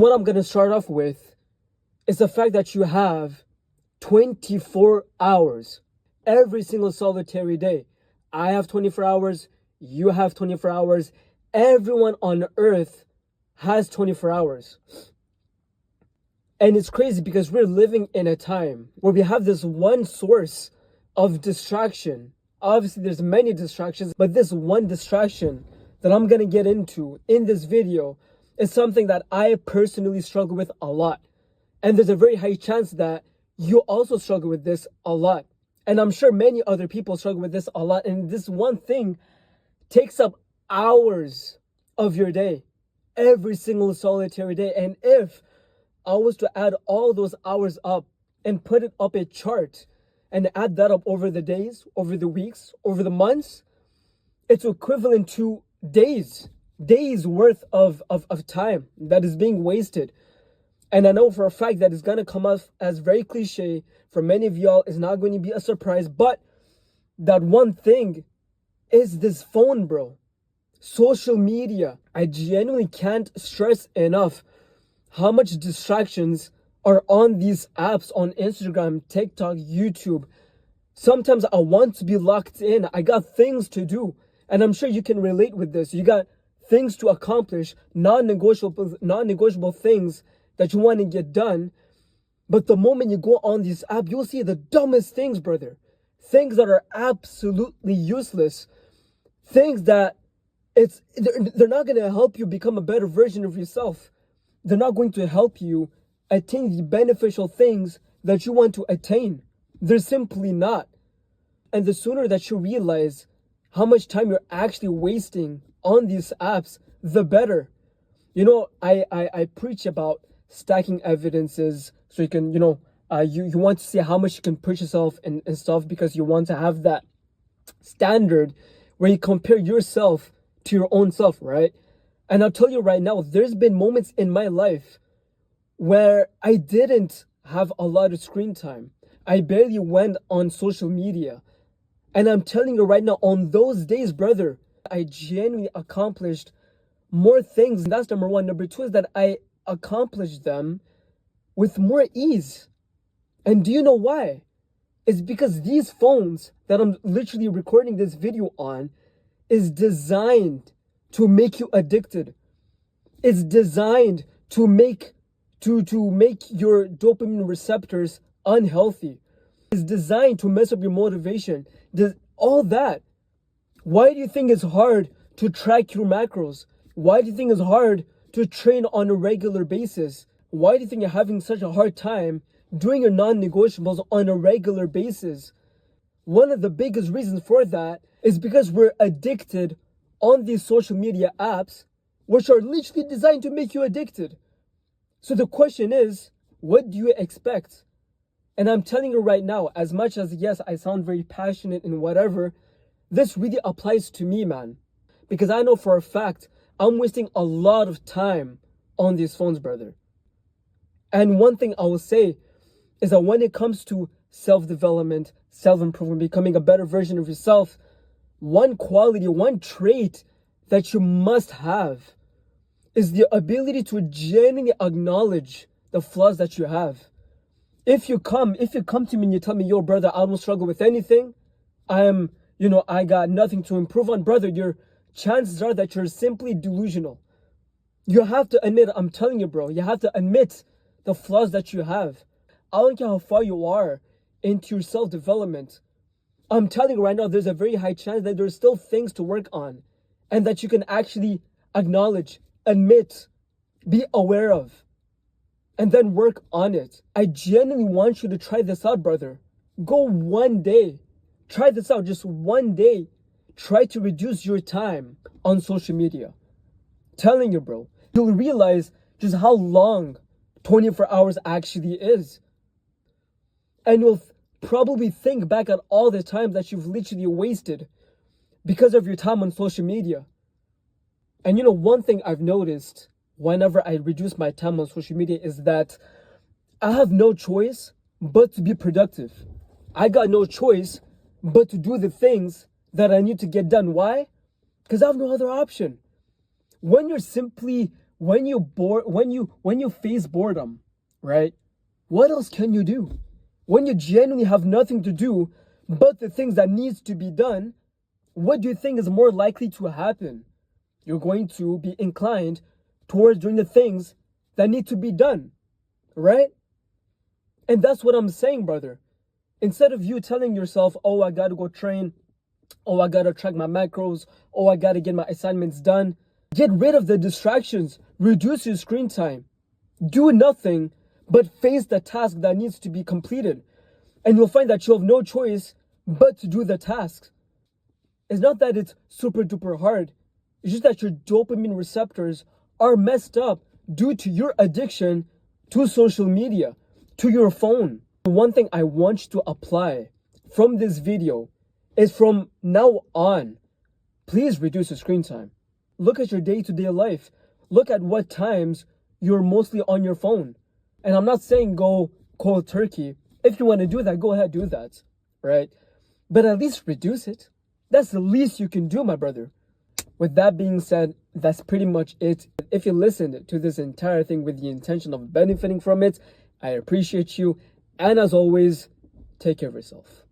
What I'm going to start off with is the fact that you have 24 hours every single solitary day. I have 24 hours. You have 24 hours. Everyone on earth has 24 hours. And it's crazy because we're living in a time where we have this one source of distraction. Obviously, there's many distractions, but this one distraction that I'm going to get into in this video is something that I personally struggle with a lot. And there's a very high chance that you also struggle with this a lot. And I'm sure many other people struggle with this a lot. And this one thing takes up hours of your day, every single solitary day. And if I was to add all those hours up and put it up a chart and add that up over the days, over the weeks, over the months, it's equivalent to days worth of time that is being wasted. And I know for a fact that it's going to come off as very cliche. For many of y'all, it's not going to be a surprise. But that one thing is this phone, bro. Social media. I genuinely can't stress enough how much distractions are on these apps, on Instagram, TikTok, YouTube. Sometimes I want to be locked in. I got things to do. And I'm sure you can relate with this. You got things to accomplish, non-negotiable things that you want to get done. But the moment you go on this app, you'll see the dumbest things, brother. Things that are absolutely useless. Things that they're not going to help you become a better version of yourself. They're not going to help you attain the beneficial things that you want to attain. They're simply not. And the sooner that you realize how much time you're actually wasting on these apps, the better. You know, I preach about stacking evidences so you can, you want to see how much you can push yourself and stuff, because you want to have that standard where you compare yourself to your own self, right? And I'll tell you right now, there's been moments in my life where I didn't have a lot of screen time. I barely went on social media. And I'm telling you right now, on those days, brother, I genuinely accomplished more things. And that's number one. Number two is that I accomplished them with more ease. And do you know why? It's because these phones that I'm literally recording this video on is designed to make you addicted. It's designed to make your dopamine receptors unhealthy. It's designed to mess up your motivation. All that. Why do you think it's hard to track your macros? Why do you think it's hard to train on a regular basis? Why do you think you're having such a hard time doing your non-negotiables on a regular basis? One of the biggest reasons for that is because we're addicted on these social media apps, which are literally designed to make you addicted. So the question is, what do you expect? And I'm telling you right now, as much as, yes, I sound very passionate and whatever, this really applies to me, man. Because I know for a fact, I'm wasting a lot of time on these phones, brother. And one thing I will say is that when it comes to self-development, self-improvement, becoming a better version of yourself, one quality, one trait that you must have is the ability to genuinely acknowledge the flaws that you have. If you come to me and you tell me, yo, brother, I don't struggle with anything, I got nothing to improve on, brother, your chances are that you're simply delusional. You have to admit, I'm telling you, bro, you have to admit the flaws that you have. I don't care how far you are into your self-development. I'm telling you right now, there's a very high chance that there's still things to work on and that you can actually acknowledge, admit, be aware of, and then work on it. I genuinely want you to try this out, brother. Go one day. Try this out, just one day. Try to reduce your time on social media. Telling you, bro, you'll realize just how long 24 hours actually is. And you'll probably think back at all the time that you've literally wasted because of your time on social media. And one thing I've noticed whenever I reduce my time on social media is that I have no choice but to be productive. I got no choice but to do the things that I need to get done. Why? Because I have no other option. When you're simply when you face boredom, right? What else can you do? When you genuinely have nothing to do but the things that needs to be done, what do you think is more likely to happen? You're going to be inclined towards doing the things that need to be done, right? And that's what I'm saying, brother. Instead of you telling yourself, oh, I gotta go train, oh, I gotta track my macros, oh, I gotta get my assignments done, get rid of the distractions, reduce your screen time, do nothing but face the task that needs to be completed. And you'll find that you have no choice but to do the task. It's not that it's super duper hard. It's just that your dopamine receptors are messed up due to your addiction to social media, to your phone. One thing I want you to apply from this video is from now on, please reduce your screen time. Look at your day-to-day life. Look at what times you're mostly on your phone. And I'm not saying go cold turkey. If you want to do that, go ahead, do that, right? But at least reduce it. That's the least you can do, my brother. With that being said, that's pretty much it. If you listened to this entire thing with the intention of benefiting from it, I appreciate you. And as always, take care of yourself.